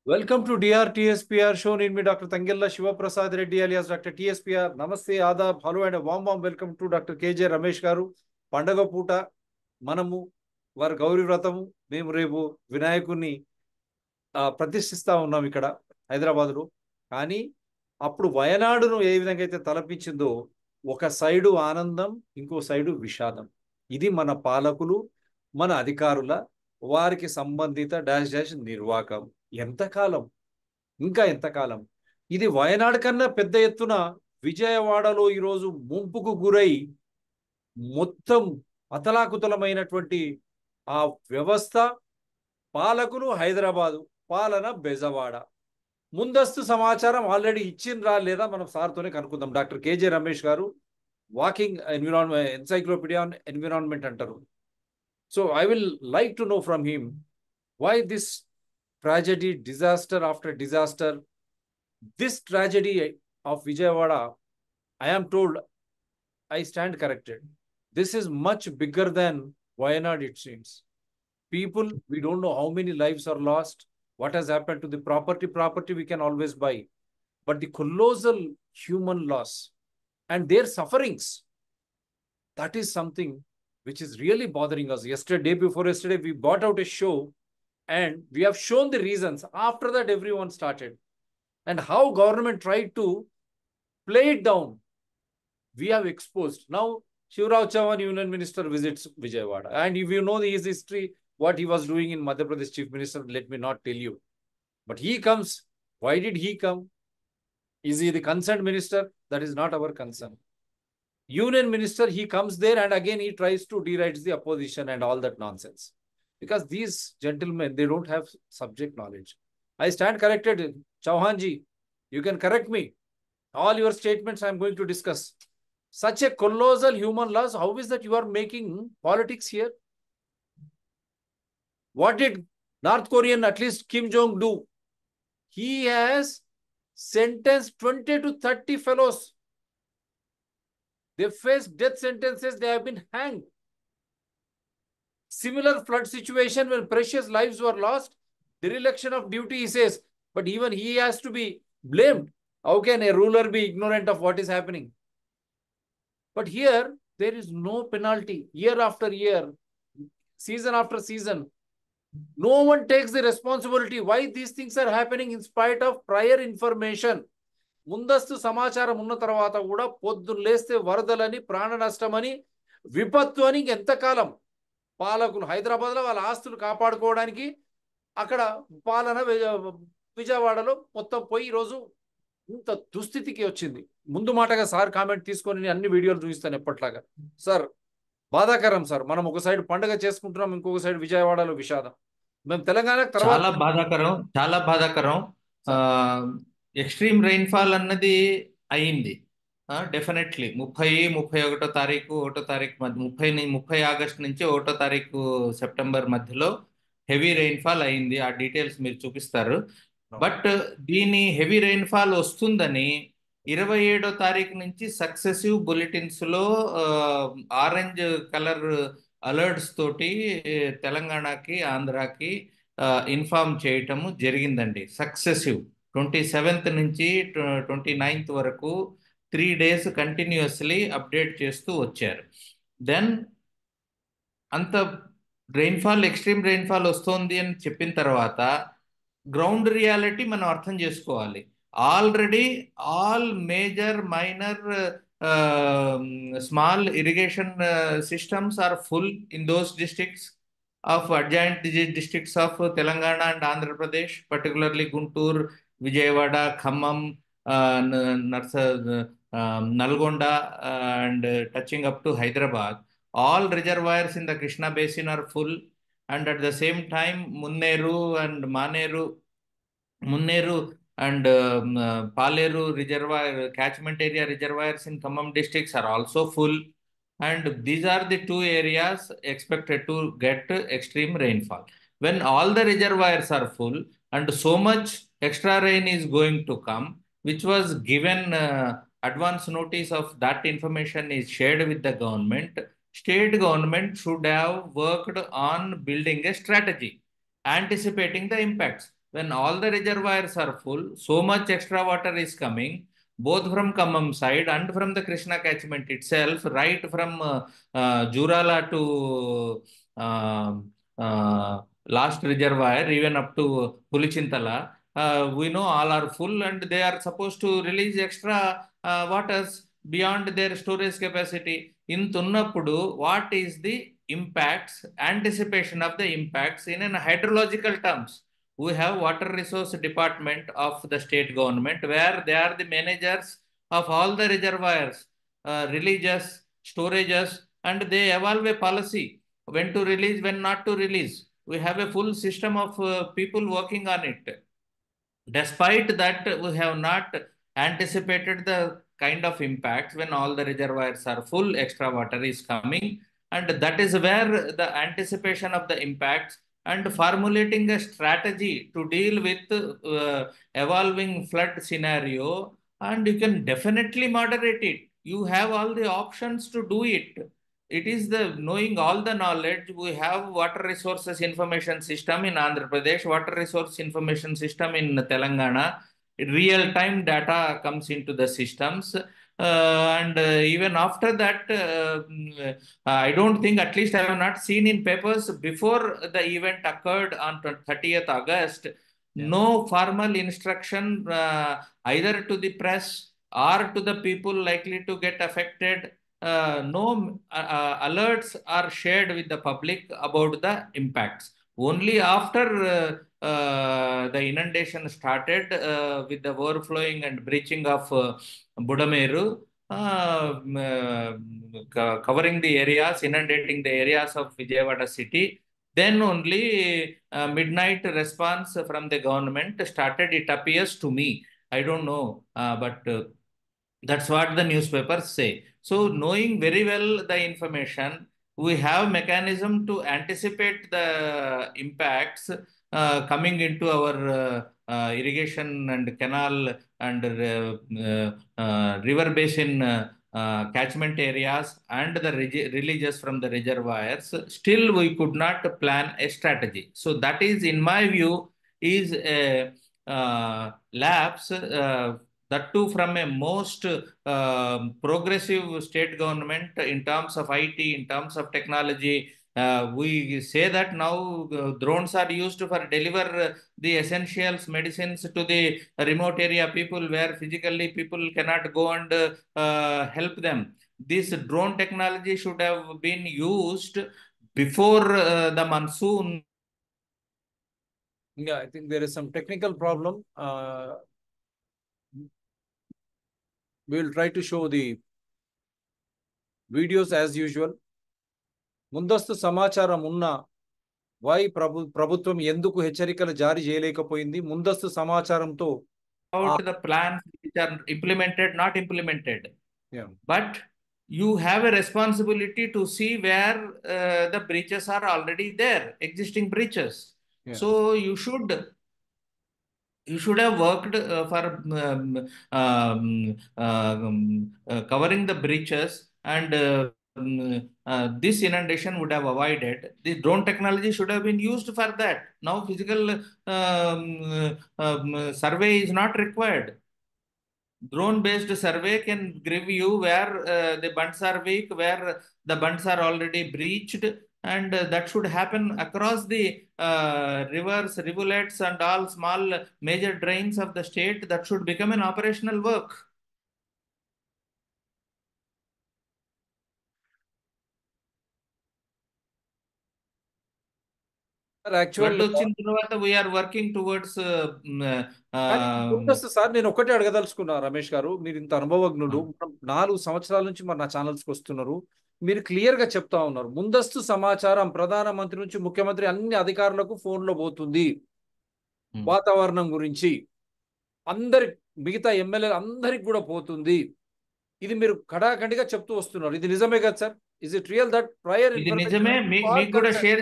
Welcome to DRTSPR show. In me, Dr. Tangella Shiva Prasad Reddy alias Dr. TSPR. Namaste, Adab, hello and a warm welcome to Dr. KJ Ramesh Garu. పండగ పూట మనము వారి గౌరీ వ్రతము మేము రేపు వినాయకుడిని ప్రతిష్ఠిస్తా ఉన్నాం ఇక్కడ హైదరాబాద్లో. కానీ అప్పుడు వయనాడును ఏ విధంగా అయితే తలపించిందో ఒక సైడు ఆనందం, ఇంకో సైడు విషాదం. ఇది మన పాలకులు, మన అధికారుల, వారికి సంబంధిత డాష్ డాష్ నిర్వాహకం. ఎంతకాలం, ఇంకా ఎంతకాలం? ఇది వయనాడు కన్నా పెద్ద ఎత్తున విజయవాడలో ఈరోజు ముంపుకు గురై మొత్తం అతలాకుతలమైనటువంటి ఆ వ్యవస్థ, పాలకులు హైదరాబాదు, పాలన బెజవాడ. ముందస్తు సమాచారం ఆల్రెడీ ఇచ్చిండ్రా లేదా మనం సార్తోనే కనుక్కుందాం. డాక్టర్ కేజే రమేష్ గారు, వాకింగ్ ఎన్విరాన్మెంట్ ఎన్సైక్లోపీడియా ఎన్విరాన్మెంట్ అంటారు. So I will like to know from him why this tragedy, disaster after disaster, this tragedy of Vijayawada, I am told, I stand corrected, this is much bigger than Wayanad, it seems. People, we don't know how many lives are lost, what has happened to the property we can always buy, but the colossal human loss and their sufferings, that is something which is really bothering us. Day before yesterday, we brought out a show and we have shown the reasons. After that, everyone started. And how government tried to play it down, we have exposed. Now, Shivraj Chauhan, Union Minister, visits Vijayawada. And if you know his history, what he was doing in Madhya Pradesh Chief Minister, let me not tell you. But he comes. Why did he come? Is he the concerned minister? That is not our concern. Union Minister, he comes there and again he tries to deride the opposition and all that nonsense. Because these gentlemen, they don't have subject knowledge. I stand corrected. Chauhan ji, you can correct me. All your statements I am going to discuss. Such a colossal human loss, how is that you are making politics here? What did North Korean, at least Kim Jong do? He has sentenced 20 to 30 fellows. They face death sentences, they have been hanged. Similar flood situation when precious lives were lost, dereliction of duty, he says, but even he has to be blamed. How can a ruler be ignorant of what is happening? But here, there is no penalty. Year after year, season after season, no one takes the responsibility. Why these things are happening in spite of prior information? ముందస్తు సమాచారం ఉన్న తర్వాత కూడా పొద్దున్న లేస్తే వరదలని, ప్రాణ నష్టమని, విపత్తు అని ఎంతకాలం? పాలకులు హైదరాబాద్లో వాళ్ళ ఆస్తులు కాపాడుకోవడానికి అక్కడ పాలన విజయవాడలో మొత్తం పోయి ఈరోజు ఇంత దుస్థితికి వచ్చింది. ముందు మాటగా సార్ కామెంట్ తీసుకొని నేను అన్ని వీడియోలు చూపిస్తాను ఎప్పట్లాగా. సార్, బాధాకరం సార్. మనం ఒక సైడ్ పండుగ చేసుకుంటున్నాం, ఇంకొక సైడ్ విజయవాడలో విషాదం. మేము తెలంగాణ తర్వాత చాలా బాధాకరం. ఎక్స్ట్రీమ్ రైన్ఫాల్ అన్నది అయింది. డెఫినెట్లీ 30-31 తారీఖు 1 తారీఖు మధ్య 30 ఆగస్టు నుంచి 1 తారీఖు సెప్టెంబర్ మధ్యలో హెవీ రెయిన్ఫాల్ అయింది. ఆ డీటెయిల్స్ మీరు చూపిస్తారు. బట్ దీని హెవీ రెయిన్ఫాల్ వస్తుందని 27 తారీఖు నుంచి సక్సెసివ్ బులెటిన్స్లో ఆరెంజ్ కలర్ అలర్ట్స్ తోటి తెలంగాణకి, ఆంధ్రాకి ఇన్ఫార్మ్ చేయటము జరిగిందండి. సక్సెసివ్ 27th నుంచి 29th వరకు 3 days కంటిన్యూస్లీ అప్డేట్ చేస్తూ వచ్చారు. దెన్ అంత రెయిన్ఫాల్, ఎక్స్ట్రీమ్ రెయిన్ఫాల్ వస్తుంది అని చెప్పిన తర్వాత గ్రౌండ్ రియాలిటీ మనం అర్థం చేసుకోవాలి. Already all major, minor, small irrigation systems are full in those districts of adjoint districts of Telangana and Andhra Pradesh, particularly Guntur, Vijayawada, Khammam, Nalgonda, and touching up to Hyderabad. All reservoirs in the Krishna Basin are full, and at the same time, Munneru and Paleru reservoir, catchment area reservoirs in Khammam districts are also full. And these are the 2 areas expected to get extreme rainfall. When all the reservoirs are full and so much extra rain is going to come, which was given advance notice of that information is shared with the government, state government should have worked on building a strategy, anticipating the impacts. when all the reservoirs are full, so much extra water is coming, both from Khammam side and from the Krishna catchment itself, right from Jurala to last reservoir, even up to Pulichintala. We know all are full and they are supposed to release extra waters beyond their storage capacity. In Tunnappudu, what is the impacts, anticipation of the impacts in an hydrological terms? We have water resource department of the state government where they are the managers of all the reservoirs, releases, storages, and they evolve a policy when to release, when not to release. We have a full system of people working on it. Despite that, we have not anticipated the kind of impacts when all the reservoirs are full, extra water is coming, and that is where the anticipation of the impacts and formulating a strategy to deal with evolving flood scenario, and you can definitely moderate it. You have all the options to do it. It is the knowing all the knowledge. We have water resources information system in Andhra Pradesh, water resource information system in Telangana. Real time data comes into the systems. And even after that, I don't think, at least I have not seen in papers before the event occurred on 30th August, no formal instruction either to the press or to the people likely to get affected. No alerts are shared with the public about the impacts. Only after the inundation started with the overflowing and breaching of Budameru, covering the areas, inundating the areas of Vijayawada city, then only midnight response from the government started, it appears to me. I don't know, but that's what the newspapers say. So knowing very well the information, we have mechanism to anticipate the impacts coming into our irrigation and canal and river basin catchment areas and the releases from the reservoirs. Still, we could not plan a strategy. So that is, in my view, is a lapse. That too from a most progressive state government in terms of IT, in terms of technology. We say that now drones are used for deliver the essentials, medicines to the remote area people where physically people cannot go and help them. This drone technology should have been used before the monsoon. Yeah, I think there is some technical problem. We will try to show the videos as usual. ముందస్తు సమాచారం ఉన్న ప్రభుత్వం ఎందుకు హెచ్చరికలు జారీ చేయలేకపోయింది? ముందస్తు సమాచారంతో about the plans which are implemented, not implemented. Yeah. But you have a responsibility to see where the breaches are already there, existing breaches. Yeah. So you should have worked for covering the breaches, and this inundation would have avoided. The drone technology should have been used for that. Now physical survey is not required. Drone based survey can give you where the bunds are weak, where the bunds are already breached, and that should happen across the rivers, rivulets, and all small major drains of the state. That should become an operational work. Actual వచ్చిన తర్వాత we are working towards sir, నేను ఒకటే అడగదలుచుకున్నా రమేష్ గారు, మీరు ఇంత అనుభవజ్ఞులు, 4 సంవత్సరాల నుంచి మరి నా ఛానల్స్కి వస్తున్నారు, మీరు క్లియర్ గా చెప్తా ఉన్నారు ముందస్తు సమాచారం ప్రధానమంత్రి నుంచి ముఖ్యమంత్రి అన్ని అధికారులకు ఫోన్ లో పోతుంది, వాతావరణం గురించి అందరి మిగతా ఎమ్మెల్యేలు అందరికి కూడా పోతుంది. ఇది మీరు కడాఖండిగా చెప్తూ వస్తున్నారు. ఇది నిజమే కదా sir? Is it real that prior నిజమే? మీకు కూడా షేర్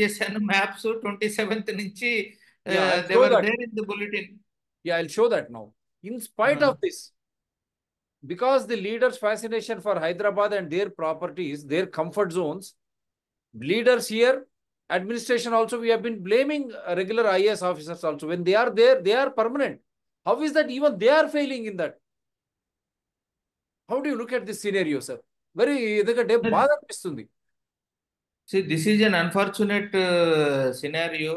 చేశాను మ్యాప్స్ 27th నుంచి they were there in the bulletin. Yeah, I'll show that now. In spite of this, because the leaders' fascination for Hyderabad and their properties, their comfort zones, leaders here administration also, we have been blaming regular IAS officers also. When they are there, they are permanent. How is that even they are failing in that? How do you look at this scenario, sir? Very ఎందుకంటే బాధ అనిపిస్తుంది. See, this is an unfortunate scenario.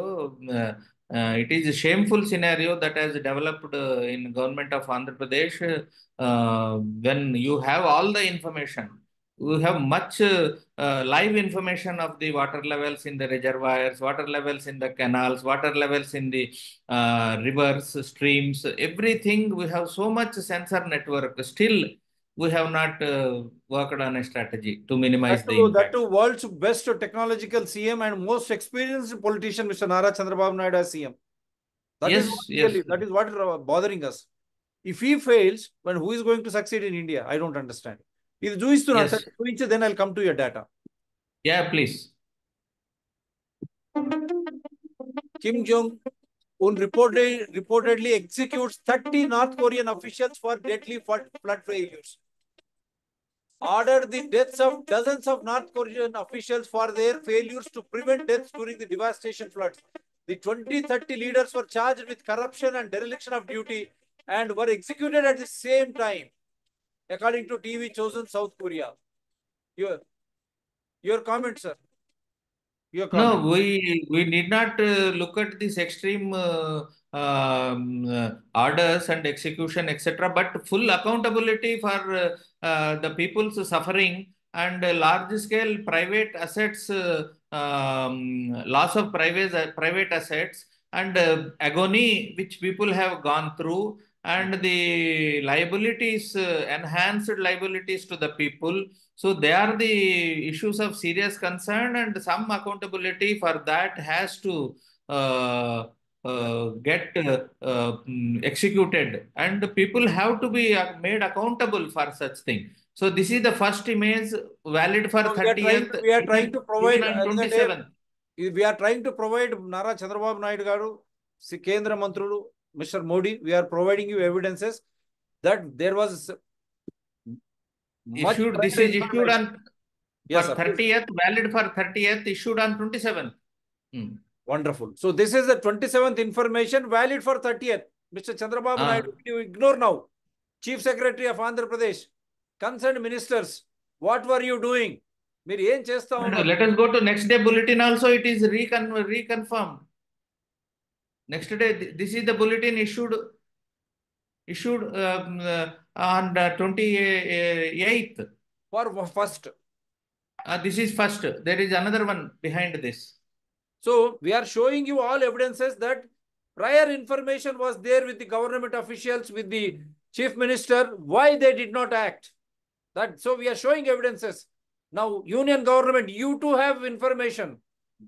It is a shameful scenario that has developed in government of Andhra Pradesh. When you have all the information, you have much live information of the water levels in the reservoirs, water levels in the canals, water levels in the rivers, streams, everything. We have so much sensor network. Still, we have not worked on a strategy to minimize the That impact. too, world's best technological CM and most experienced politician, Mr. Nara Chandrababu Naidu as CM. That is Yes, what yes. really, that is what is bothering us. If he fails, then who is going to succeed in India? I don't understand. If Yes. then I'll come to your data. Yeah, please. Kim Jong-un reportedly executes 30 North Korean officials for deadly flood failures. Ordered the deaths of dozens of North Korean officials for their failures to prevent deaths during the devastation floods. The 20-30 leaders were charged with corruption and dereliction of duty and were executed at the same time, according to TV chosen South Korea. Your comment, sir. Your comment. No, we need not look at this extreme orders and execution, etc., but full accountability for the people's suffering and large scale private assets, loss of private assets, and agony which people have gone through, and the liabilities, enhanced liabilities to the people. So they are the issues of serious concern, and some accountability for that has to get executed, and people have to be made accountable for such thing. So this is the first image valid for So 30th, we are trying to provide, even on 27th. We are trying to provide Nara Chandrababu Naidu garu, Kendra Mantrulu, Mr. Modi, we are providing you evidences that there was Issued, this is issued on yes, for 30th, valid for 30th, issued on 27th. Wonderful. So this is the 27th information valid for 30th. Mr. Chandrababu Naidu, you ignore now. Chief Secretary of Andhra Pradesh, concerned ministers, what were you doing? Let us go to next day bulletin also, it is reconfirmed. Next day, this is the bulletin issued on 28th. For first. This is first. There is another one behind this. So we are showing you all evidences that prior information was there with the government officials, with the chief minister, why they did not act. So we are showing evidences. Now, union government, you too have information.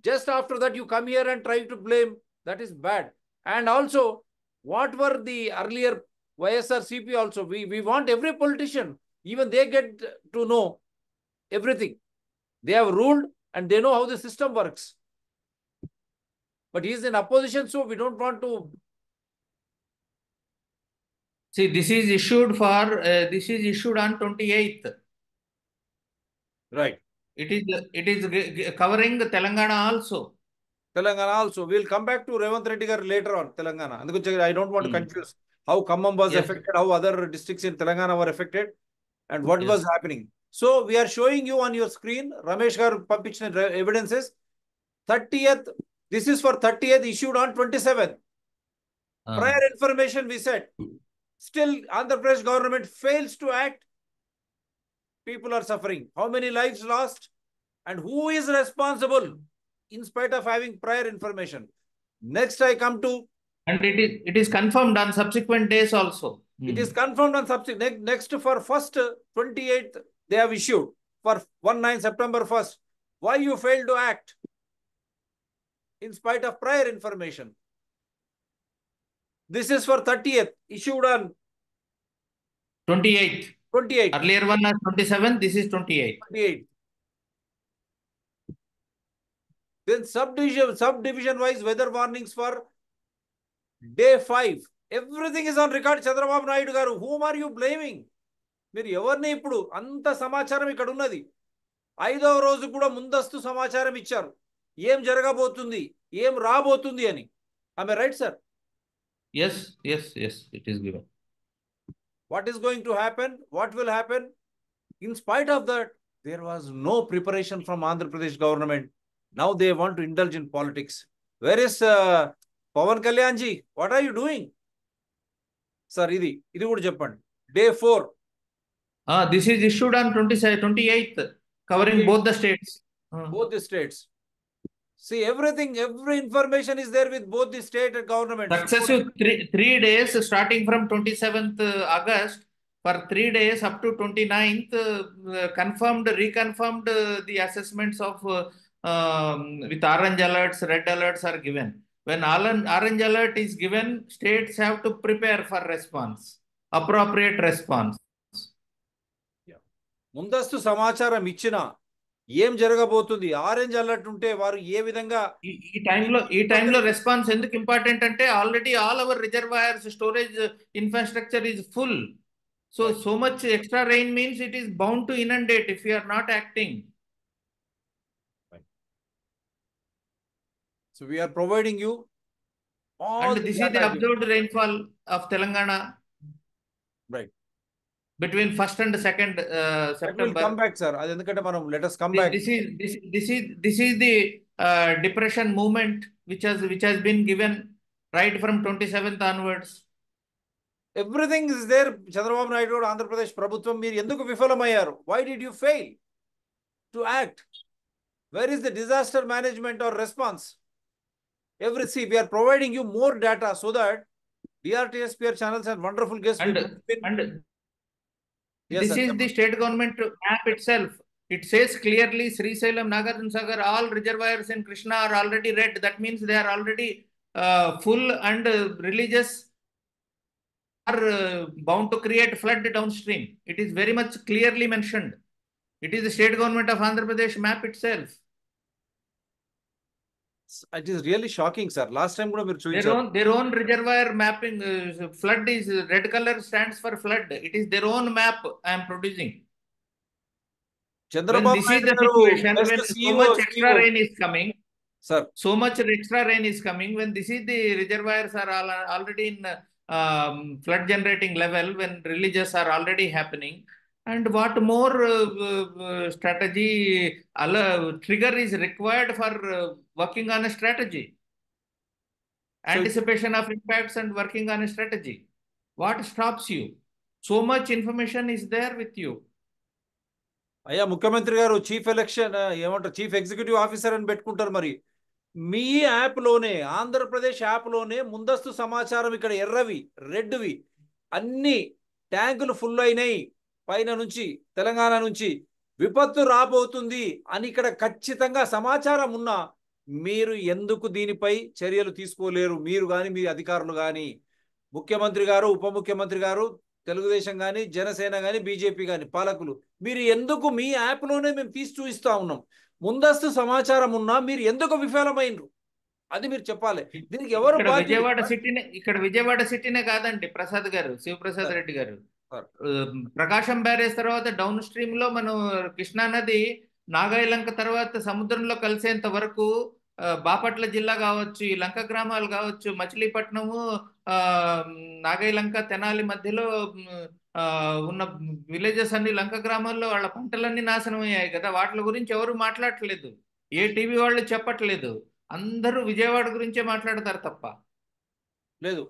Just after that, you come here and try to blame. That is bad. And also, what were the earlier YSR CP also? We want every politician, even they get to know everything. They have ruled and they know how the system works. But he is in opposition, so we don't want to. See, this is issued on 28th. Right. It is covering Telangana also. Telangana also. We'll come back to Revanth Reddy garu later on, Telangana. I don't want to confuse how Khammam was affected, how other districts in Telangana were affected, and what was happening. So we are showing you on your screen, Ramesh garu పంపించిన evidences. 30th, this is for 30th, issued on 27th. Prior information we said. Still, Andhra Pradesh government fails to act. People are suffering. How many lives lost? And who is responsible in spite of having prior information? Next, I come to. And it is confirmed on subsequent days also. It is confirmed on subsequent. Next, for first 28th, they have issued for 19 September 1st. Why you failed to act in spite of prior information? This is for 30th, issued on 28th. 28th. Earlier one was 27th, this is 28th. 28th. Then subdivision wise weather warnings for day 5. Everything is on record. Chandrababu Naidu garu, whom are you blaming? మీరు ఎవరిని ఇప్పుడు అంత సమాచారం ఇక్కడ ఉన్నది. 5వ రోజు కూడా ముందస్తు సమాచారం ఇచ్చారు. ఏం జరగబోతుంది, ఏం రాబోతుంది అని. ఆమె right sir? Yes, yes, yes, it is given. What is going to happen? What will happen? In spite of that, there was no preparation from Andhra Pradesh government. Now they want to indulge in politics. Where is Pawan Kalyan ji? What are you doing? Sir, ఇది కూడా చెప్పండి. Day 4. This is issued on 28th, covering 28th. both the states. Both the states. See, every information is there with both the state and government. Successive 3 days, starting from 27th August, for 3 days up to 29th, reconfirmed the assessments of with orange alerts, red alerts are given. When orange alert is given, states have to prepare for response, appropriate response. ముందస్తు సమాచారం ఇచ్చిన ఏం జరగబోతుంది, orange alert ఉంటే వారు ఏ విధంగా ఈ టైంలో రెస్పాన్స్ ఎందుకు ఇంపార్టెంట్ అంటే already all our reservoirs storage infrastructure is full. So much extra rain means it is bound to inundate if you are not acting. So we are providing you all, and this is the observed rainfall of Telangana. Right. Between 1st and 2nd September. We'll come back, sir. Adendukante manam let us come back. This is the depression movement which has been given right from 27th onwards. Everything is there. Chandrababu Naidu garu, Andhra Pradesh Prabhutvam, meer enduku vifalamయ్యారు? Why did you fail to act? Where is the disaster management or response? See, we are providing you more data so that DRTSPR channels and wonderful guests. And yes, this sir, is the state government map itself. It says clearly Srisailam, Nagarjuna Sagar, all reservoirs in Krishna are already red. That means they are already full, and religious are bound to create flood downstream. It is very much clearly mentioned. It is the state government of Andhra Pradesh map itself. It is really shocking, sir. Last time kuda meer chuvincharu. Their own reservoir mapping, flood is red color stands for flood. It is their own map I am producing. Chandrababu This is Naidu the garu, situation when best so much extra rain is coming. Sir, So much extra rain is coming when this is the reservoirs are already in flood generating level, when releases are already happening. And what more strategy trigger is required for working on a strategy? Anticipation of impacts and working on a strategy. What stops you? So much information is there with you. అయ్యా ముఖ్యమంత్రి గారు chief election ఏమంటారు, chief executive officer అని పెట్టుకుంటారు. మరి మీ యాప్లోనే, ఆంధ్రప్రదేశ్ యాప్లోనే ముందస్తు సమాచారం ఇక్కడ ఎర్రవి, రెడ్వి అన్ని ట్యాంకులు ఫుల్ అయినాయి, పైన నుంచి తెలంగాణ నుంచి విపత్తు రాబోతుంది అని ఇక్కడ ఖచ్చితంగా సమాచారం ఉన్నా మీరు ఎందుకు దీనిపై చర్యలు తీసుకోలేరు? మీరు కానీ మీ అధికారులు కానీ, ముఖ్యమంత్రి గారు, ఉప ముఖ్యమంత్రి గారు, తెలుగుదేశం కానీ, జనసేన కానీ, బీజేపీ కానీ పాలకులు, మీరు ఎందుకు మీ యాప్లోనే మేము తీసి చూపిస్తా ఉన్నాం, ముందస్తు సమాచారం ఉన్నా మీరు ఎందుకు విఫలమైనరు? అది మీరు చెప్పాలి. దీనికి ఎవరు? విజయవాడ సిటీనే కాదండి ప్రసాద్ గారు, శివప్రసాద్ రెడ్డి గారు, ప్రకాశం బ్యారేజ్ తర్వాత డౌన్ స్ట్రీమ్ లో మనం కృష్ణా నది నాగాయలంక తర్వాత సముద్రంలో కలిసేంత వరకు బాపట్ల జిల్లా కావచ్చు, ఈ లంక గ్రామాలు కావచ్చు, మచిలీపట్నము, నాగాయలంక, తెనాలి మధ్యలో ఉన్న విలేజెస్ అన్ని లంక గ్రామాల్లో వాళ్ళ పంటలన్నీ నాశనం అయ్యాయి కదా. వాటి గురించి ఎవరు మాట్లాడట్లేదు, ఏ టీవీ వాళ్ళు చెప్పట్లేదు. అందరూ విజయవాడ గురించే మాట్లాడతారు తప్ప. లేదు,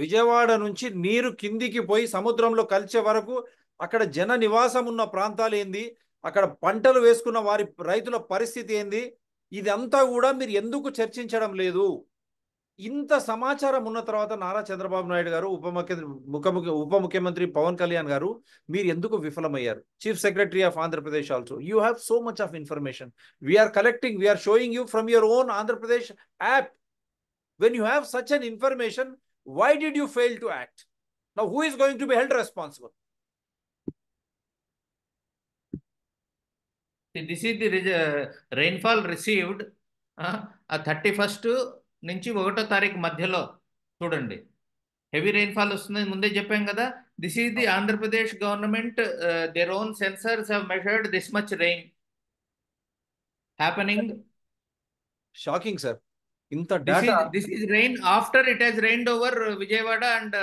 విజయవాడ నుంచి నీరు కిందికి పోయి సముద్రంలో కలిసే వరకు అక్కడ జన నివాసం ఉన్న ప్రాంతాలు ఏంది, అక్కడ పంటలు వేసుకున్న వారి రైతుల పరిస్థితి ఏంది, ఇదంతా కూడా మీరు ఎందుకు చర్చించడం లేదు? ఇంత సమాచారం ఉన్న తర్వాత నారా చంద్రబాబు నాయుడు గారు, ఉప ముఖ్యమంత్రి పవన్ కళ్యాణ్ గారు మీరు ఎందుకు విఫలమయ్యారు? Chief secretary of Andhra Pradesh also, you have so much of information. We're collecting, we're showing you from your own Andhra Pradesh app. When you have such an information, why did you fail to act? Now, who is going to be held responsible? This is the rainfall received 31st నుంచి 1వ తారీఖు మధ్యలో చూడండి. Heavy rainfall వస్తుందని ముందే చెప్పాం కదా. This is the Andhra Pradesh government, their own sensors have measured this much rain happening shocking sir, ఇంత This data. is this is rain after it has rained over Vijayawada and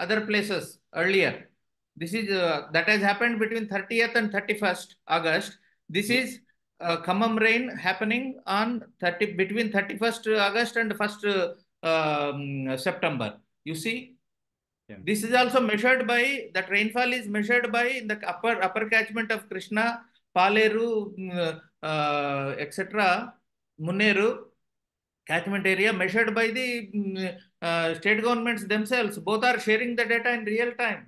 other places earlier. This is that has happened between 30th and 31st August. This is Khammam rain happening on 30 between 31st August and 1st September. You see, this is also measured by that rainfall is measured by the upper catchment of Krishna, Paleru, etc. Munneru catchment area measured by the state governments themselves. Both are sharing the data in real time.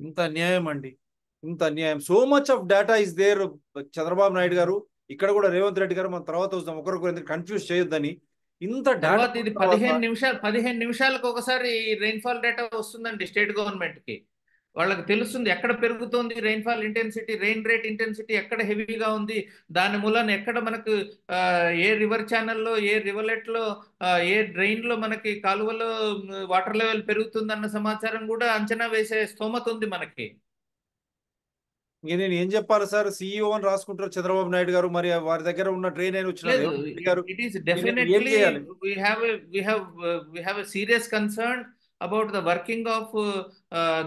ఇంత అన్యాయం అండి, ఇంత అన్యాయం. So much of data is there. Chandrababu Naidu గారు, ఇక్కడ కూడా రేవంత్ రెడ్డి గారు, మన తర్వాత వస్తాం, ఒకరికొకరు ఎందుకు కన్ఫ్యూజ్ చేయొద్దని. ఇంత డేటా తర్వాత ఇది 15 నిమిషాలకు ఒకసారి రెయిన్ఫాల్ డేటా వస్తుందండి స్టేట్ గవర్నమెంట్ కి. వాళ్ళకి తెలుస్తుంది ఎక్కడ పెరుగుతుంది rainfall intensity, rain rate intensity ఎక్కడ హెవీగా ఉంది, దాని మూలాన ఎక్కడ మనకు ఏ రివర్ ఛానల్లో, ఏ రివర్లెట్ లో, ఏ డ్రైన్ లో మనకి కాలువలో వాటర్ లెవెల్ పెరుగుతుందన్న సమాచారం కూడా అంచనా వేసే స్తోమత ఉంది మనకి. ఇంక నేను ఏం చెప్పాలి సార్, సిఇఓ అని రాసుకుంటారు చంద్రబాబు నాయుడు గారు, మరి వారి దగ్గర ఉన్న ట్రైన్ అయిన వచ్చిన. It is definitely we have a serious concern about the working of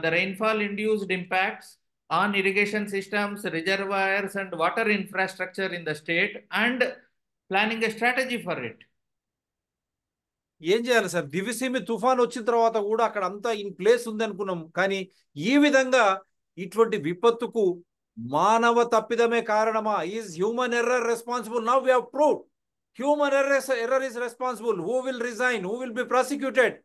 the rainfall induced impacts on irrigation systems, reservoirs and water infrastructure in the state and planning a strategy for it. ఏం చేయాలి sir? దివిసీమి తుఫాన్ వచ్చిన తర్వాత కూడా అక్కడ అంతా in place ఉంది అనుకున్నాం, కానీ ఈ విధంగా ఇటువంటి విపత్తుకు మానవ తప్పిదమే కారణమా? Is human error responsible? Now we have proved human error is responsible. Who will resign? Who will be prosecuted?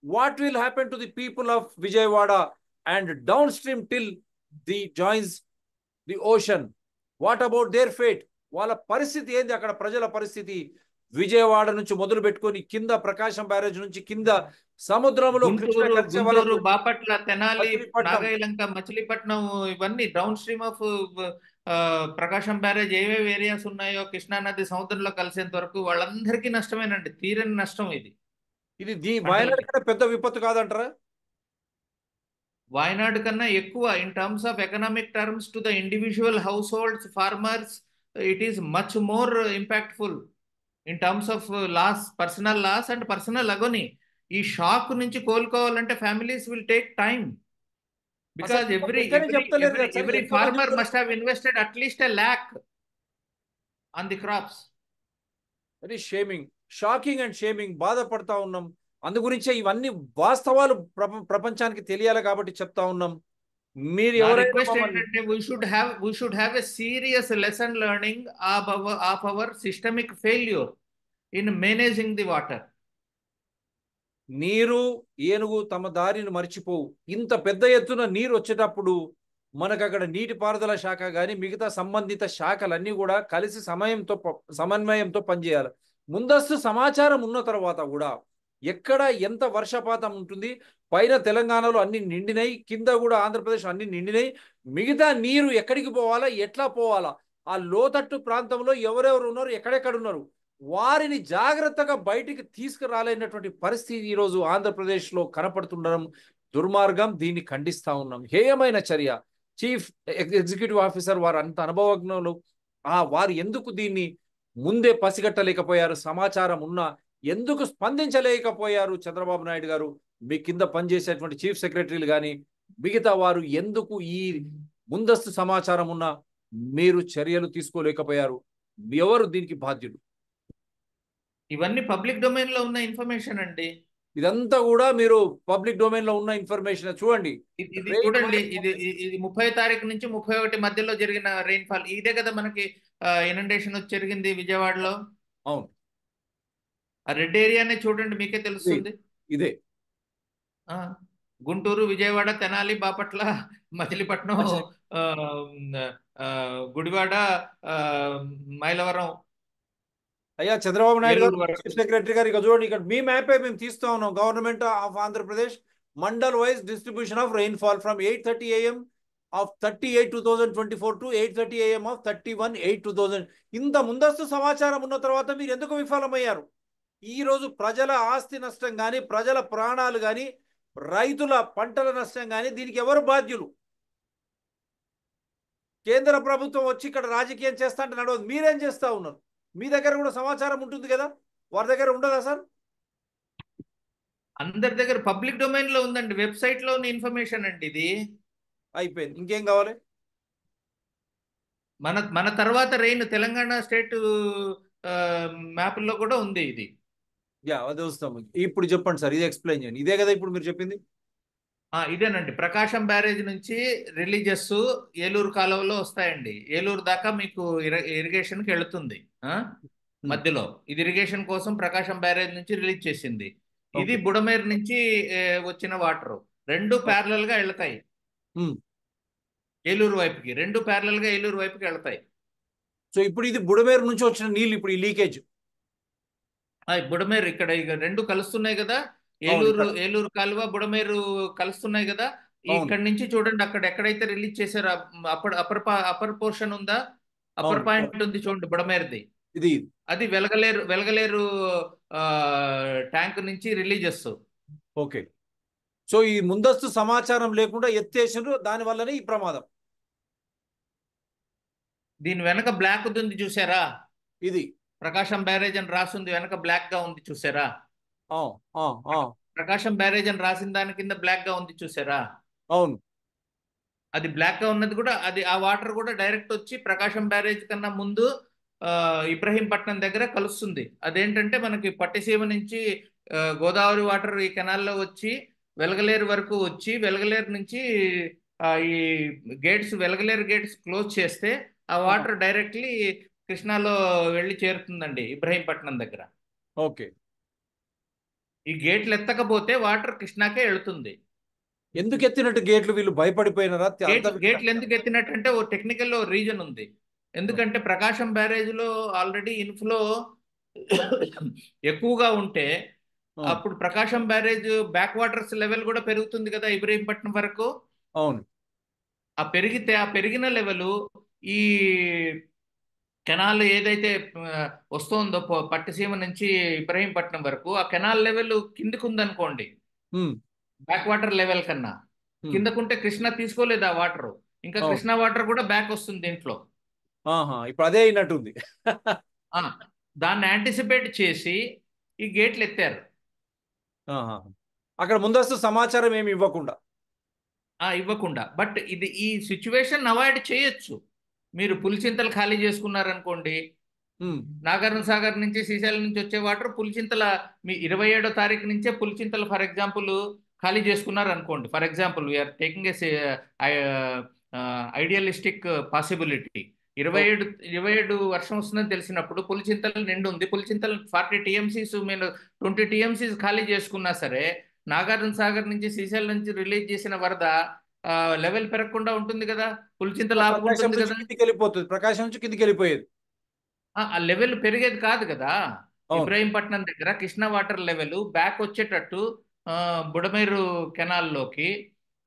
What will happen to the people of Vijayawada and downstream till the joins the ocean? What about their fate? వాళ్ళ పరిస్థితి ఏంది? అక్కడ ప్రజల పరిస్థితి విజయవాడ నుంచి మొదలు పెట్టుకొని కింద ప్రకాశం బ్యారేజ్ నుంచి కింద సముద్రంలో గుంటూరు, బాపట్ల, తెనాలి, నాగాయలంక, మచిలీపట్నం ఇవన్నీ down stream of Prakasam barrage ఏవేవి ఏరియాస్ ఉన్నాయో కృష్ణానది సముద్రంలో కలిసేంత వరకు వాళ్ళందరికీ నష్టమేనండి, తీరని నష్టం ఇది. ఇది వాయనాడు కన్నా పెద్ద విపత్తు కాదంటారా? వాయనాడు కన్నా ఎక్కువ in terms of economic terms to the individual households, farmers, it is much more impactful in terms of loss, personal loss and personal agony. ఈ షాక్ నుంచి కోలుకోవాలంటే families will take time, because every farmer must have invested at least $1 lakh on the crops. అది shaming, shocking and shaming. బాధపడతా ఉన్నాం. అందు గురించే ఇవన్నీ వాస్తవాలు ప్రపంచానికి తెలియాలి కాబట్టి చెప్తా ఉన్నాం. మీరు ఎవరైనా we should have a serious lesson learning of our systemic failure in managing the water. నీరు ఏనుగు తమ దారిని మర్చిపోవు. ఇంత పెద్ద ఎత్తున నీరు వచ్చేటప్పుడు మనకు అక్కడ నీటిపారుదల శాఖ కానీ మిగతా సంబంధిత శాఖలన్నీ కూడా కలిసి సమన్వయంతో పనిచేయాలి. ముందస్తు సమాచారం ఉన్న తర్వాత కూడా ఎక్కడ ఎంత వర్షపాతం ఉంటుంది, పైన తెలంగాణలో అన్ని నిండినాయి, కింద కూడా ఆంధ్రప్రదేశ్ అన్ని నిండినాయి, మిగతా నీరు ఎక్కడికి పోవాలా, ఎట్లా పోవాలా, ఆ లోతట్టు ప్రాంతంలో ఎవరెవరు ఉన్నారు, ఎక్కడెక్కడ ఉన్నారు, వారిని జాగ్రత్తగా బయటికి తీసుకురాలేనటువంటి పరిస్థితి ఈరోజు ఆంధ్రప్రదేశ్లో కనపడుతుండడం దుర్మార్గం. దీన్ని ఖండిస్తా ఉన్నాం. హేయమైన చర్య. చీఫ్ ఎగ్జిక్యూటివ్ ఆఫీసర్ వారు అంత అనుభవజ్ఞులు, వారు ఎందుకు దీన్ని ముందే పసిగట్టలేకపోయారు? సమాచారం ఉన్నా ఎందుకు స్పందించలేకపోయారు? చంద్రబాబు నాయుడు గారు, మీ కింద పనిచేసేటువంటి చీఫ్ సెక్రటరీలు కానీ మిగతా వారు ఎందుకు ఈ ముందస్తు సమాచారం ఉన్నా మీరు చర్యలు తీసుకోలేకపోయారు? ఎవరు దీనికి బాధ్యులు? ఇవన్నీ పబ్లిక్ డొమైన్ లో ఉన్న ఇన్ఫర్మేషన్ అండి. ఇదంతా కూడా మీరు పబ్లిక్ డొమైన్ లో ఉన్న ఇన్ఫర్మేషన్ చూడండి. ఇది చూడండి, ఇది 30 తారీఖు నుంచి 31 మధ్యలో జరిగిన రెయిన్ఫాల్. ఇదే కదా మనకి ఇనండేషన్ వచ్చి జరిగింది విజయవాడలో. అవును, ఆ రెడ్ ఏరియానే చూడండి, మీకే తెలుస్తుంది. ఇదే గుంటూరు, విజయవాడ, తెనాలి, బాపట్ల, మచిలీపట్నం, గుడివాడ, మైలవరం. అయ్యా చంద్రబాబు నాయుడు గారు, చీఫ్ సెక్రటరీ గారు, ఇక చూడండి, ఇక్కడ మీ మ్యాపే మేము తీస్తా ఉన్నాం. Government of Andhra Pradesh mandal wise distribution of rainfall from 8:30 AM of 30/8/2024 to 8:30 AM of 31/8/2000. ఇంత ముందస్తు సమాచారం ఉన్న తర్వాత మీరు ఎందుకు విఫలమయ్యారు? ఈ రోజు ప్రజల ఆస్తి నష్టం కానీ, ప్రజల ప్రాణాలు కానీ, రైతుల పంటల నష్టం కానీ దీనికి ఎవరు బాధ్యులు? కేంద్ర ప్రభుత్వం వచ్చి ఇక్కడ రాజకీయం చేస్తా అంటే నడవదు. మీరేం చేస్తా ఉన్నారు? మీ దగ్గర కూడా సమాచారం ఉంటుంది కదా, వారి దగ్గర ఉండదా సార్? అందరి దగ్గర పబ్లిక్ డొమైన్ లో ఉందండి, వెబ్సైట్ లో ఉన్న ఇన్ఫర్మేషన్ అండి ఇది. అయిపోయింది, ఇంకేం కావాలి? మన మన తర్వాత రెయిన్ తెలంగాణ స్టేట్ మ్యాప్లో కూడా ఉంది ఇది. యా, అది వస్తాము. ఇప్పుడు చెప్పండి సార్, ఇది ఎక్స్ప్లెయిన్ చేయండి. ఇదే కదా ఇప్పుడు మీరు చెప్పింది? ఇదేనండి, ప్రకాశం బ్యారేజ్ నుంచి రిలీజెస్ ఏలూరు కాలువలో వస్తాయండి. ఏలూరు దాకా మీకు ఇరిగేషన్కి వెళుతుంది. మధ్యలో ఇది ఇరిగేషన్ కోసం ప్రకాశం బ్యారేజ్ నుంచి రిలీజ్ చేసింది. ఇది ఓకే. బుడమేరు నుంచి వచ్చిన వాటర్ రెండు ప్యారలల్ గా వెళ్తాయి ఏలూరు వైపుకి. రెండు ప్యారలల్ గా ఏలూరు వైపుకి వెళ్తాయి. సో ఇప్పుడు ఇది బుడమేరు నుంచి వచ్చిన నీళ్ళు, ఇప్పుడు ఈ లీకేజ్ బుడమేరు ఇక్కడ ఇక రెండు కలుస్తున్నాయి కదా, ఏలూరు కాలువ బుడమేరు కలుస్తున్నాయి కదా. ఇక్కడ నుంచి చూడండి, అక్కడ ఎక్కడైతే రిలీజ్ చేశారో అప్పర్ పోర్షన్ ఉందా, అప్పర్ పాయింట్ ఉంది చూడండి బుడమేరుది. ఇది అది వెలగలేరు ట్యాంక్ నుంచి రిలీజ్ చేస్తాం. ఓకే. సో ఈ ముందస్తు సమాచారం లేకుండా ఎత్తేసారు, దాని వల్లనే ఈ ప్రమాదం. దీని వెనక బ్లాక్ ఉంది చూసారా, ఇది ప్రకాశం బ్యారేజ్ అని రాసింది వెనక బ్లాక్ గా ఉంది చూసారా. ప్రకాశం బ్యారేజ్ అని రాసిన దాని కింద బ్లాక్ గా ఉంది చూసారా. అవును, అది బ్లాక్ గా ఉన్నది కూడా, అది ఆ వాటర్ కూడా డైరెక్ట్ వచ్చి ప్రకాశం బ్యారేజ్ కన్నా ముందు ఇబ్రహీంపట్నం దగ్గర కలుస్తుంది. అదేంటంటే మనకి పట్టిసీమ నుంచి గోదావరి వాటర్ ఈ కెనాల్లో వచ్చి వెలగలేరు వరకు వచ్చి, వెలగలేరు నుంచి ఈ వెలగలేరు గేట్స్ క్లోజ్ చేస్తే ఆ వాటర్ డైరెక్ట్లీ కృష్ణాలో వెళ్ళి చేరుతుందండి ఇబ్రహీంపట్నం దగ్గర. ఓకే. ఈ గేట్లు ఎత్తకపోతే వాటర్ కృష్ణాకే వెళుతుంది. ఎందుకు ఎత్తినట్టు గేట్లు? వీళ్ళు భయపడిపోయినారా? గేట్లు ఎందుకు ఎత్తినట్టు అంటే ఓ టెక్నికల్ రీజన్ ఉంది. ఎందుకంటే ప్రకాశం బ్యారేజ్ లో ఆల్రెడీ ఇన్ఫ్లో ఎక్కువగా ఉంటే అప్పుడు ప్రకాశం బ్యారేజ్ బ్యాక్ వాటర్స్ లెవెల్ కూడా పెరుగుతుంది కదా ఇబ్రహీంపట్నం వరకు. అవును. ఆ పెరిగిన లెవెల్ ఈ కెనాల్ ఏదైతే వస్తుందో పట్టిసీమ నుంచి ఇబ్రహీంపట్నం వరకు, ఆ కెనాల్ లెవెల్ కిందకు ఉందనుకోండి, బ్యాక్ వాటర్ లెవెల్ కన్నా కిందకుంటే కృష్ణ తీసుకోలేదు ఆ వాటర్, ఇంకా కృష్ణా వాటర్ కూడా బ్యాక్ వస్తుంది దీంట్లో. ఇప్పుడు అదే అయినట్టుంది. దాన్ని యాంటిసిపేట్ చేసి ఈ గేట్లు ఎత్తారు. అక్కడ ముందస్తు సమాచారం ఏమి ఇవ్వకుండా. బట్ ఈ సిచ్యువేషన్ అవాయిడ్ చేయొచ్చు. మీరు పులిచింతలు ఖాళీ చేసుకున్నారనుకోండి, నాగార్జున సాగర్ నుంచి శ్రీశైలం నుంచి వచ్చే వాటర్ పులిచింతల మీ 27వ తారీఖు నుంచే పులిచింతలు ఫర్ ఎగ్జాంపుల్ ఖాళీ చేసుకున్నారు అనుకోండి. For example we are taking idealistic possibility. 27 వర్షం వస్తుందని తెలిసినప్పుడు పులిచింతలు నిండు ఉంది, పులిచింతలు 40 TMCs మీరు 20 TMCs ఖాళీ చేసుకున్నా సరే, నాగార్జున సాగర్ నుంచి శ్రీశైలం నుంచి రిలీజ్ చేసిన వరద లెవెల్ పెరగకుండా ఉంటుంది కదా, పులిచింతలు ఆపుకుంటుంది కదా, ప్రకాశం నుంచి కిందికి వెళ్ళిపోయేది. ఆ లెవెల్ పెరిగేది కాదు కదా. ఇబ్రహీంపట్నం దగ్గర కృష్ణా వాటర్ లెవెల్ బ్యాక్ వచ్చేటట్టు బుడమేరు కెనాల్లోకి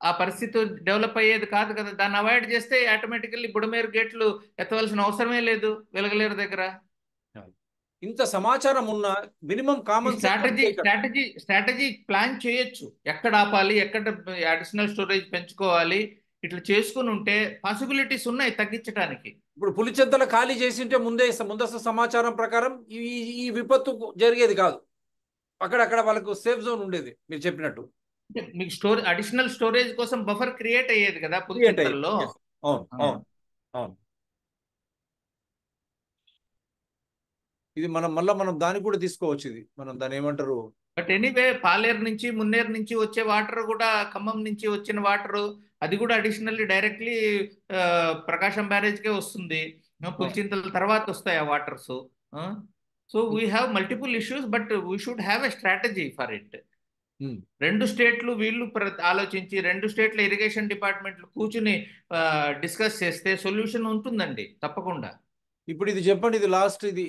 ఆ పరిస్థితి డెవలప్ అయ్యేది కాదు కదా. దాన్ని అవాయిడ్ చేస్తే ఆటోమేటికల్లీ బుడమేరు గేట్లు ఎత్తవలసిన అవసరమే లేదు వెలగలేరు దగ్గర. ఇంత సమాచారం ఉన్న మినిమం కామన్ స్ట్రాటజీ ప్లాన్ చేయొచ్చు. ఎక్కడ ఆపాలి, ఎక్కడ అడిషనల్ స్టోరేజ్ పెంచుకోవాలి, ఇట్లా చేసుకుని ఉంటే పాసిబిలిటీస్ ఉన్నాయి తగ్గించడానికి. ఇప్పుడు పులిచెంతలు ఖాళీ చేసి ఉంటే ముందస్తు సమాచారం ప్రకారం ఈ విపత్తు జరిగేది కాదు. అక్కడక్కడ వాళ్ళకు సేఫ్ జోన్ ఉండేది మీరు చెప్పినట్టు. మీకు అడిషనల్ స్టోరేజ్ కోసం బఫర్ క్రియేట్ అయ్యేది కదా పులిచెంతల్లో. అవును. ఇది మనం దాన్ని కూడా తీసుకోవచ్చు. ఇది మనం దాన్ని ఏమంటారు. బట్ ఎనీవే పాలేరు నుంచి మున్నేరు నుంచి వచ్చే వాటర్ కూడా, ఖమ్మం నుంచి వచ్చిన వాటర్ అది కూడా అడిషనల్లీ డైరెక్ట్లీ ప్రకాశం బ్యారేజ్కే వస్తుంది. పులిచింతల తర్వాత వస్తాయి ఆ waters. So we have multiple issues, but we should have a strategy for it. రెండు స్టేట్లు వీళ్ళు ఆలోచించి, రెండు స్టేట్ల ఇరిగేషన్ డిపార్ట్మెంట్లు కూర్చుని డిస్కస్ చేస్తే సొల్యూషన్ ఉంటుందండి తప్పకుండా. ఇప్పుడు ఇది చెప్పండి, ఇది లాస్ట్, ఇది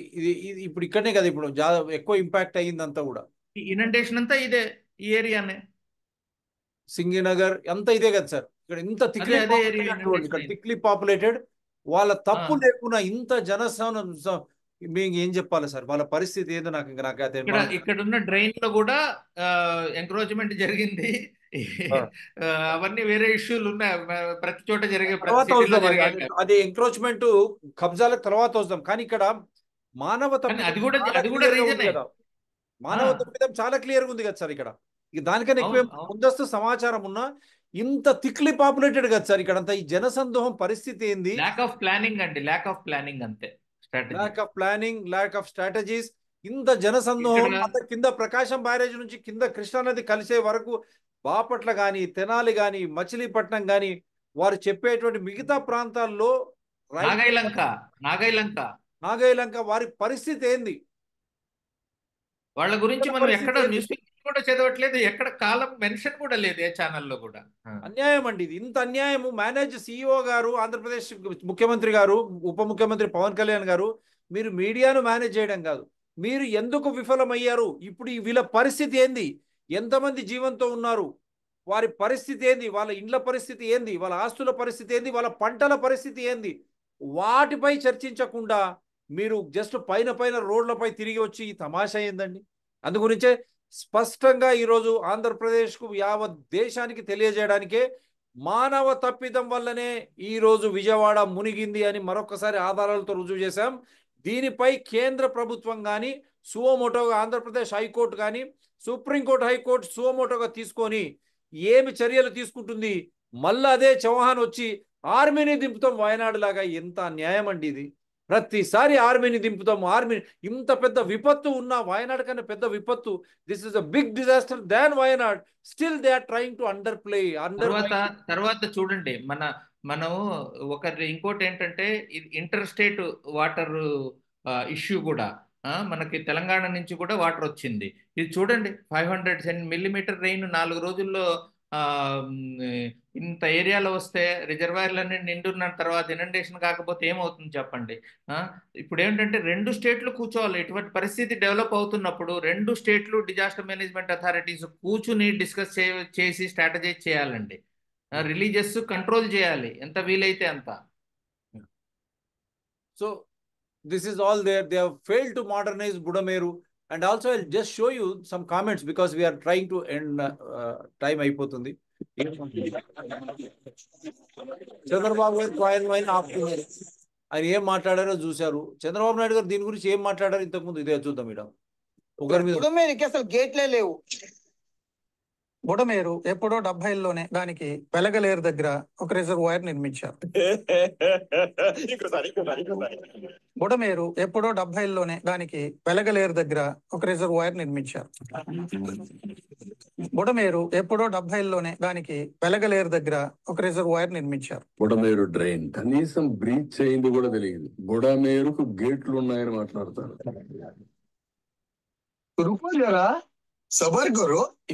ఇప్పుడు ఇక్కడనే కదా ఇప్పుడు ఎక్కువ ఇంపాక్ట్ అయ్యిందంతా కూడా. ఇనండేషన్ అంతా ఇదే, ఈ ఏరియానే, సింగినగర్ అంతా ఇదే కదా సార్. ఇక్కడ ఇంత థిక్లీ పాపులేటెడ్, వాళ్ళ తప్పు లేకుండా ఇంత జనసంఖ్య, మీకు ఏం చెప్పాలి సార్ వాళ్ళ పరిస్థితి ఏదో నాకు ఇక్కడ ఉన్న డ్రైన్ లో కూడా ఎంక్రోచ్మెంట్ జరిగింది. అవన్నీ వేరే ఇష్యూలు ఉన్నాయి ప్రతి చోట జరిగే. అది ఎంక్రోచ్మెంట్ కబ్జాలకు తర్వాత వస్తాం, కానీ ఇక్కడ మానవ కానీ తప్పిదం చాలా అది కూడా క్లియర్ గా ఉంది రీజనే. కదా. మానవ తప్పిదం చాలా క్లియర్ గా ఉంది కదా సార్ ఇక్కడ. ఇక దానికన్నా ఎక్కువ అవును. ముందస్తు సమాచారం ఉన్నా ఇంత థిక్లీ పాపులేటెడ్ కదా సార్ ఇక్కడ అంతా. ఈ జనసందోహం పరిస్థితి ఏంది? ల్యాక్ ఆఫ్ ప్లానింగ్ అండి, ల్యాక్ ఆఫ్ ప్లానింగ్ అంతే, strategy. Lack of planning, lack of strategies. ఇంత జనసందోహం ఇక్కడ అంత కింద ప్రకాశం బ్యారేజ్ నుంచి కింద కృష్ణానది కలిసే వరకు బాపట్ల కానీ, తెనాలి కానీ, మచిలీపట్నం కానీ, వారు చెప్పేటువంటి మిగతా ప్రాంతాల్లో నాగైలంక నాగైలంక వారి పరిస్థితి ఏంది? వాళ్ళ గురించి మనం పరిస్థితి ఎక్కడ ఏంది? న్యూస్ పేపర్ కూడా చదవట్లేదు, ఎక్కడ కాలం మెన్షన్ కూడా లేదు ఏ ఛానల్లో కూడా. అన్యాయం అండి ఇది. ఇంత అన్యాయము మేనేజ్ సిఇఓ గారు, ఆంధ్రప్రదేశ్ ముఖ్యమంత్రి గారు, ఉప ముఖ్యమంత్రి పవన్ కళ్యాణ్ గారు, మీరు మీడియాను మేనేజ్ చేయడం కాదు, మీరు ఎందుకు విఫలమయ్యారు? ఇప్పుడు వీళ్ళ పరిస్థితి ఏంది? ఎంతమంది జీవంతో ఉన్నారు? వారి పరిస్థితి ఏంది? వాళ్ళ ఇండ్ల పరిస్థితి ఏంది? వాళ్ళ ఆస్తుల పరిస్థితి ఏంది? వాళ్ళ పంటల పరిస్థితి ఏంది? వాటిపై చర్చించకుండా మీరు జస్ట్ పైన పైన రోడ్లపై తిరిగి వచ్చి ఈ తమాషా ఏందండి? అందుగురించే స్పష్టంగా ఈరోజు ఆంధ్రప్రదేశ్కు యావత్ దేశానికి తెలియజేయడానికే మానవ తప్పిదం వల్లనే ఈరోజు విజయవాడ మునిగింది అని మరొకసారి ఆధారాలతో రుజువు చేశాం. దీనిపై కేంద్ర ప్రభుత్వం కానీ, సువోమోటోగా ఆంధ్రప్రదేశ్ హైకోర్టు కానీ, సుప్రీంకోర్టు హైకోర్టు సువోమోటోగా తీసుకొని ఏమి చర్యలు తీసుకుంటుంది? మళ్ళీ అదే చౌహాన్ వచ్చి ఆర్మీని దింపుతాం వయనాడు లాగా. ఎంత న్యాయం అండి ఇది? ప్రతిసారి ఆర్మీని దింపుతాము, ఆర్మీ. ఇంత పెద్ద విపత్తు ఉన్న వయనాడు కన్నా పెద్ద విపత్తు, this is a big disaster than Wayanad. Still they are trying to తర్వాత చూడండి, మనం ఇంకోటి ఏంటంటే ఇంటర్ స్టేట్ వాటర్ ఇష్యూ కూడా, మనకి తెలంగాణ నుంచి కూడా వాటర్ వచ్చింది. ఇది చూడండి, 500 మిల్లీమీటర్ రెయిన్ 4 రోజుల్లో ఇంత ఏరియాలో వస్తే రిజర్వాయర్లన్నీ నిండున్న తర్వాత ఇనండేషన్ కాకపోతే ఏమవుతుంది చెప్పండి. ఇప్పుడు ఏంటంటే 2 స్టేట్లు కూర్చోవాలి. ఇటువంటి పరిస్థితి డెవలప్ అవుతున్నప్పుడు 2 స్టేట్లు డిజాస్టర్ మేనేజ్మెంట్ అథారిటీస్ కూర్చుని డిస్కస్ చేసి స్ట్రాటజైజ్ చేయాలండి. రిలీజియస్ కంట్రోల్ చేయాలి ఎంత వీలైతే అంత. So this is all there. They have failed to modernize Budameru. And also I'll just show you some comments because we are trying to end time అయిపోతుంది. చంద్రబాబు గారు ఆయన ఏం మాట్లాడారో చూశారు. చంద్రబాబు నాయుడు గారు దీని గురించి ఏం మాట్లాడారు ఇంతకుముందు ఇదే చూద్దాం. ఇక్కడ ఒకరి మీద బుడమేరుకి అసలు గేట్లే లేవు. బుడమేరు ఎప్పుడో 70లోనే దానికి వెలగలేరు దగ్గర ఒక రిజర్వాయర్ నిర్మించారు. బుడమేరు ఎప్పుడో 70లోనే దానికి వెలగలేరు దగ్గర ఒక రిజర్వాయర్ నిర్మించారు. బుడమేరు ఎప్పుడో 70లోనే దానికి వెలగలేరు దగ్గర ఒక రిజర్వాయర్ నిర్మించారు. బుడమేరు డ్రైన్ కనీసం బ్రీచ్ చేయింది కూడా తెలియదు. బుడమేరుకు గేట్లు ఉన్నాయని మాట్లాడతారు.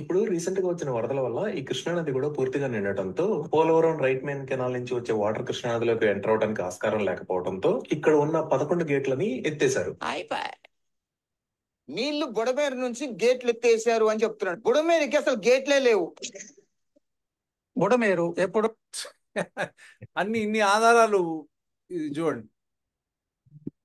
ఇప్పుడు రీసెంట్ గా వచ్చిన వరదల వల్ల ఈ కృష్ణానది కూడా పూర్తిగా నిండటంతో పోలవరం రైట్ మెయిన్ కెనాల్ నుంచి వచ్చే వాటర్ కృష్ణానదిలోకి ఎంటర్ అవడానికి ఆస్కారం లేకపోవడంతో ఇక్కడ ఉన్న 11 గేట్లని ఎత్తేశారు. నీళ్లు బుడమేరు నుంచి గేట్లు ఎత్తేసారు అని చెప్తున్నాడు. బుడమేరుకి అసలు గేట్లే లేవు. బుడమేరు ఎప్పుడు ఇన్ని ఆధారాలు చూడండి.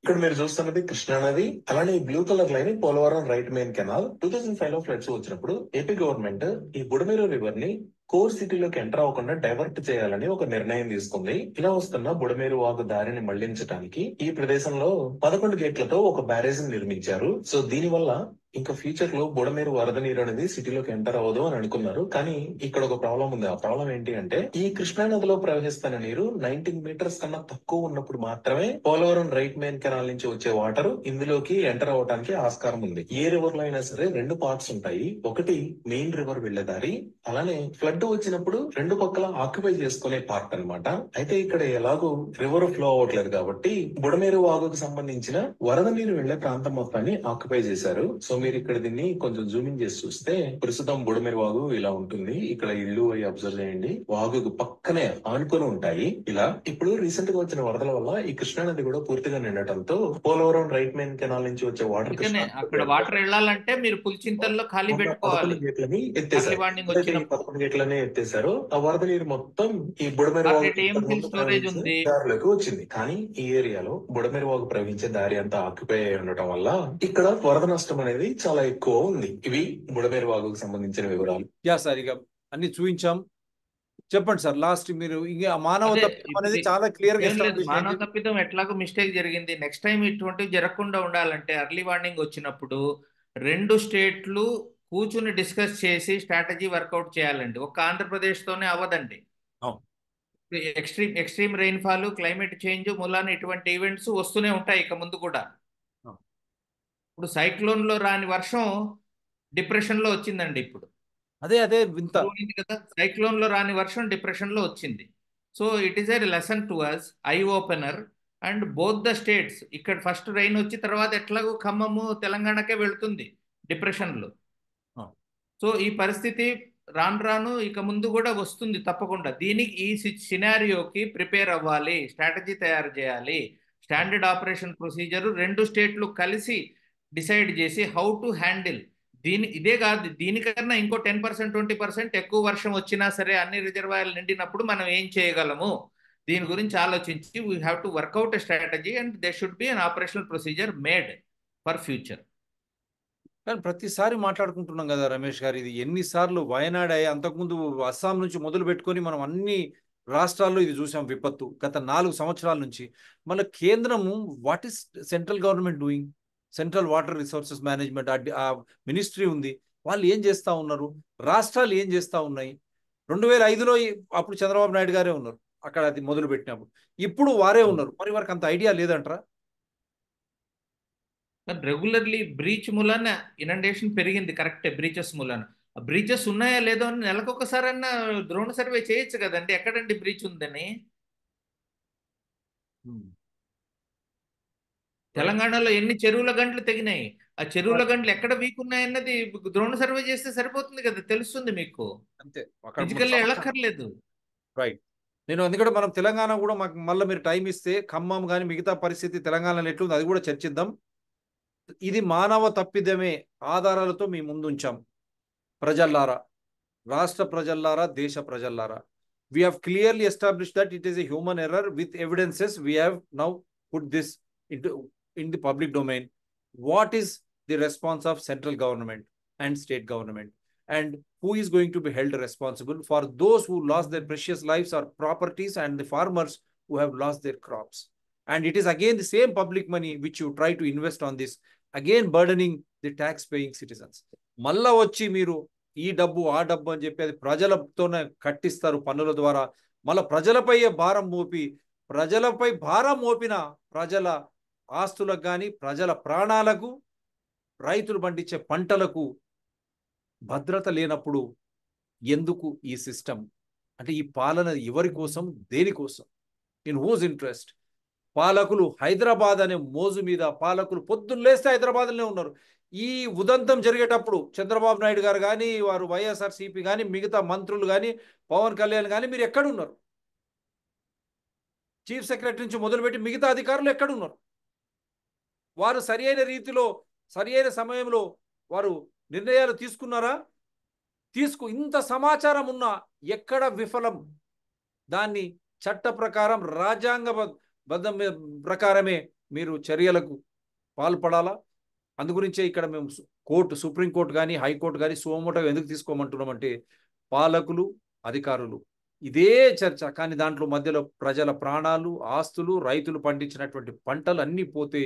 ఇక్కడ మీరు చూస్తున్నది కృష్ణానది, అలానే ఈ blue colour line Polavaram right main canal. 2005 లో ఫ్లడ్స్ వచ్చినప్పుడు ఏపీ గవర్నమెంట్ ఈ బుడమేరు రివర్ ని కోర్ సిటీలోకి ఎంటర్ అవ్వకుండా డైవర్ట్ చేయాలని ఒక నిర్ణయం తీసుకుంది. ఇలా వస్తున్న బుడమేరు వాగు దారిని మళ్లించడానికి ఈ ప్రదేశంలో 11 గేట్లతో ఒక బ్యారేజ్ నిర్మించారు. సో దీని వల్ల ఇంకా ఫ్యూచర్ లో బుడమేరు వరద నీరు అనేది సిటీలోకి ఎంటర్ అవ్వదు అని అనుకున్నారు. కానీ ఇక్కడ ఒక ప్రాబ్లం ఉంది. ఆ ప్రాబ్లం ఏంటి అంటే ఈ కృష్ణా నదిలో ప్రవహిస్తున్న నీరు 19 మీటర్స్ కన్నా తక్కువ ఉన్నప్పుడు మాత్రమే పోలవరం రైట్ మెయిన్ కెనాల్ నుంచి వచ్చే వాటర్ ఇందులోకి ఎంటర్ అవ్వడానికి ఆస్కారం ఉంది. ఏ రివర్ లో అయినా సరే 2 పార్ట్స్ ఉంటాయి. ఒకటి మెయిన్ రివర్ వెళ్లే దారి, అలానే ఫ్లడ్ వచ్చినప్పుడు 2 పక్కల ఆక్యుపై చేసుకునే పార్ట్ అన్నమాట. అయితే ఇక్కడ ఎలాగో రివర్ ఫ్లో అవ్వట్లేదు కాబట్టి బుడమేరు వాగుకు సంబంధించిన వరద నీరు వెళ్లే ప్రాంతం మొత్తాన్ని ఆక్యుపై చేశారు. సో మీరు ఇక్కడ దీన్ని కొంచెం జూమింగ్ చేసి చూస్తే ప్రస్తుతం బుడమేరు వాగు ఇలా ఉంటుంది. ఇక్కడ ఇల్లు అవి అబ్జర్వ్ చేయండి, వాగుకు పక్కనే ఆనుకొని ఉంటాయి. ఇలా ఇప్పుడు రీసెంట్ గా వచ్చిన వరదల వల్ల ఈ కృష్ణా నది కూడా పూర్తిగా నిండటంతో పోలవరం రైట్ మెయిన్ కెనాల్ నుంచి వచ్చే వాటర్ అక్కడ వాటర్ వెళ్ళాలంటే మీరు పులిచింతల్లో ఖాళీ పెట్టుకోవాలి. గేట్లని ఎత్తేసారు. 11 గేట్లని ఎత్తేసారు. ఆ వరద నీరు మొత్తం ఈ బుడమేరు దారిలోకి వచ్చింది. కానీ ఈ ఏరియాలో బుడమేరు వాగు ప్రవహించే దారి అంతా ఆక్యుపై అయి ఉండటం వల్ల ఇక్కడ వరద నష్టం అనేది చాలా ఎక్కువ ఉంది. ఇవి బుడమేరు వాగుకు సంబంధించిన వివరాలు. సార్ ఇక అన్ని చూపించాం. చెప్పండి సార్. లాస్ట్ మీరు ఇంకా మానవ అదే తప్పిదం అనేది ఇప్పుడు చాలా క్లియర్ గా ఏం లేదు, ఎస్టాబ్లిష్ మానవ అయింది. తప్పిదం ఎట్లాగో మిస్టేక్ జరిగింది. నెక్స్ట్ టైం ఇటువంటివి జరగకుండా ఉండాలంటే ఎర్లీ వార్నింగ్ వచ్చినప్పుడు 2 స్టేట్లు కూర్చుని డిస్కస్ చేసి స్ట్రాటజీ వర్కౌట్ చేయాలండి. ఒక్క ఆంధ్రప్రదేశ్తోనే అవ్వదండి. అవును. ఎక్స్ట్రీమ్ రెయిన్ఫాల్, క్లైమేట్ చేంజ్ మూలాన ఇటువంటి ఈవెంట్స్ వస్తూనే ఉంటాయి ఇక ముందు కూడా. అవును. ఇప్పుడు సైక్లోన్ లో రాని వర్షం డిప్రెషన్ లో వచ్చిందండి. ఇప్పుడు అదే వింత. పోయింది కదా, సైక్లోన్ లో రాని వర్షం డిప్రెషన్ లో వచ్చింది. So it is a lesson to us, eye opener. And both the states, ఇక్కడ ఫస్ట్ రైన్ వచ్చి తర్వాత ఎట్లాగో ఖమ్మము తెలంగాణకే వెళ్తుంది డిప్రెషన్ లో. అవును. సో ఈ పరిస్థితి రాను రాను ఇక ముందు కూడా వస్తుంది తప్పకుండా. దీనికి ఈ సినారియోకి ప్రిపేర్ అవ్వాలి, స్ట్రాటజీ తయారు చేయాలి. స్టాండర్డ్ ఆపరేషన్ ప్రొసీజర్ 2 స్టేట్లు కలిసి డిసైడ్ చేసి హౌ టు హ్యాండిల్. ఇదే కాదు, దీనికన్నా ఇంకో 10% 20% ఎక్కువ వర్షం వచ్చినా సరే అన్ని రిజర్వాయర్లు నిండినప్పుడు మనం ఏం చేయగలము, దీని గురించి ఆలోచించి we have to work out a strategy and they should be an operational procedure made for future. కానీ ప్రతిసారి మాట్లాడుకుంటున్నాం కదా రమేష్ గారు, ఇది ఎన్నిసార్లు వయనాడ్ అయ్యి అంతకుముందు అస్సాం నుంచి మొదలు పెట్టుకొని మనం అన్ని రాష్ట్రాల్లో ఇది చూసాం విపత్తు గత 4 సంవత్సరాల నుంచి. మన కేంద్రము what is central government doing? Central water resources management ఆ మినిస్ట్రీ ఉంది, వాళ్ళు ఏం చేస్తా ఉన్నారు? రాష్ట్రాలు ఏం చేస్తా ఉన్నాయి? 2005లో అప్పుడు చంద్రబాబు నాయుడు గారే ఉన్నారు అక్కడ, అది మొదలు పెట్టినప్పుడు. ఇప్పుడు వారే ఉన్నారు, మరి వారికి అంత ఐడియా లేదంటారా? రెగ్యులర్లీ బ్రీచ్ మూలాన ఇనండేషన్ పెరిగింది, కరెక్టే. బ్రీచెస్ మూలాన బ్రీచెస్ ఉన్నాయా లేదో అని నెలకొకసారన్నా డ్రోన్ సర్వే చేయొచ్చు కదండి, ఎక్కడండి బ్రీచ్ ఉందని. తెలంగాణలో ఎన్ని చెరువుల గంటలు తెగినాయి, ఆ చెరువుల గంటలు ఎక్కడ వీక్ ఉన్నాయన్నది డ్రోన్ సర్వే చేస్తే సరిపోతుంది కదా, తెలుస్తుంది మీకు. అంతే, ఫిజికల్ వెళ్ళక్కర్లేదు. రైట్. నేను అందుకని మనం తెలంగాణ కూడా మాకు మళ్ళీ మీరు టైం ఇస్తే ఖమ్మం కానీ మిగతా పరిస్థితి తెలంగాణలో ఎట్లుంది అది కూడా చర్చిద్దాం. ఇది మానవ తప్పిదమే ఆధారాలతో మీ ముందు ఉంచాం. ప్రజల్లారా, రాష్ట్ర ప్రజల్లారా, దేశ ప్రజల్లారా, we have clearly established that it is a human error with evidences. We have now put this in the public domain. What is the response of central government and state government, and who is going to be held responsible for those who lost their precious lives or properties, and the farmers who have lost their crops? And it is again the same public money which you try to invest on this, again burdening the tax paying citizens. మళ్ళా వచ్చి మీరు ఈ డబ్బు ఆ డబ్బు అని చెప్పి అది ప్రజలతోనే కట్టిస్తారు పన్నుల ద్వారా. మళ్ళీ ప్రజలపై భారం మోపి, ప్రజలపై భారం మోపిన ప్రజల ఆస్తులకు కానీ, ప్రజల ప్రాణాలకు, రైతులు పండించే పంటలకు భద్రత లేనప్పుడు ఎందుకు ఈ సిస్టమ్? అంటే ఈ పాలన ఎవరి కోసం, దేనికోసం? In whose interest? పాలకులు హైదరాబాద్ అనే మోజు మీద, పాలకులు పొద్దున్న లేస్తే హైదరాబాద్లోనే ఉన్నారు. ఈ ఉదంతం జరిగేటప్పుడు చంద్రబాబు నాయుడు గారు కానీ, వారు వైఎస్ఆర్సీపీ కానీ, మిగతా మంత్రులు కానీ, పవన్ కళ్యాణ్ కానీ, మీరు ఎక్కడున్నారు? చీఫ్ సెక్రటరీ నుంచి మొదలుపెట్టి మిగతా అధికారులు ఎక్కడున్నారు? వారు సరి అయిన రీతిలో, సరి అయిన సమయంలో వారు నిర్ణయాలు తీసుకున్నారా? ఇంత సమాచారం ఉన్నా ఎక్కడ విఫలం? దాన్ని చట్ట ప్రకారం, రాజ్యాంగబద్ధ ప్రకారమే మీరు చర్యలకు పాల్పడాలా. అందుగురించే ఇక్కడ మేము సుప్రీంకోర్టు కానీ, హైకోర్టు కానీ సుమోటో ఎందుకు తీసుకోమంటున్నామంటే, పాలకులు, అధికారులు ఇదే చర్చ. కానీ దాంట్లో మధ్యలో ప్రజల ప్రాణాలు, ఆస్తులు, రైతులు పండించినటువంటి పంటలు అన్నీ పోతే,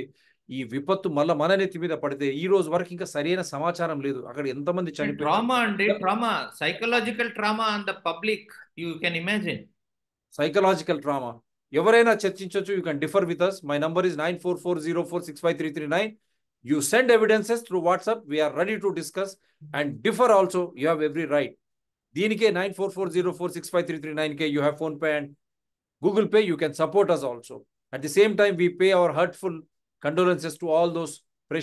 ఈ విపత్తు మళ్ళీ మన నెత్తి మీద పడితే, ఈ రోజు వరకు ఇంకా సరైన సమాచారం లేదు అక్కడ ఎంతమంది చనిపోయారు. ట్రామా అండి, trauma, psychological trauma on the public, you can imagine. Psychological trauma ఎవరైనా చర్చించవచ్చు. You can differ with us. My number is 9440465339. You send evidences through WhatsApp. We are ready to discuss and differ also. You have every right. దీనికే 9440465339 you have phone pay and Google Pay. You can support us also. At the same time, we pay our heartful condolences to all those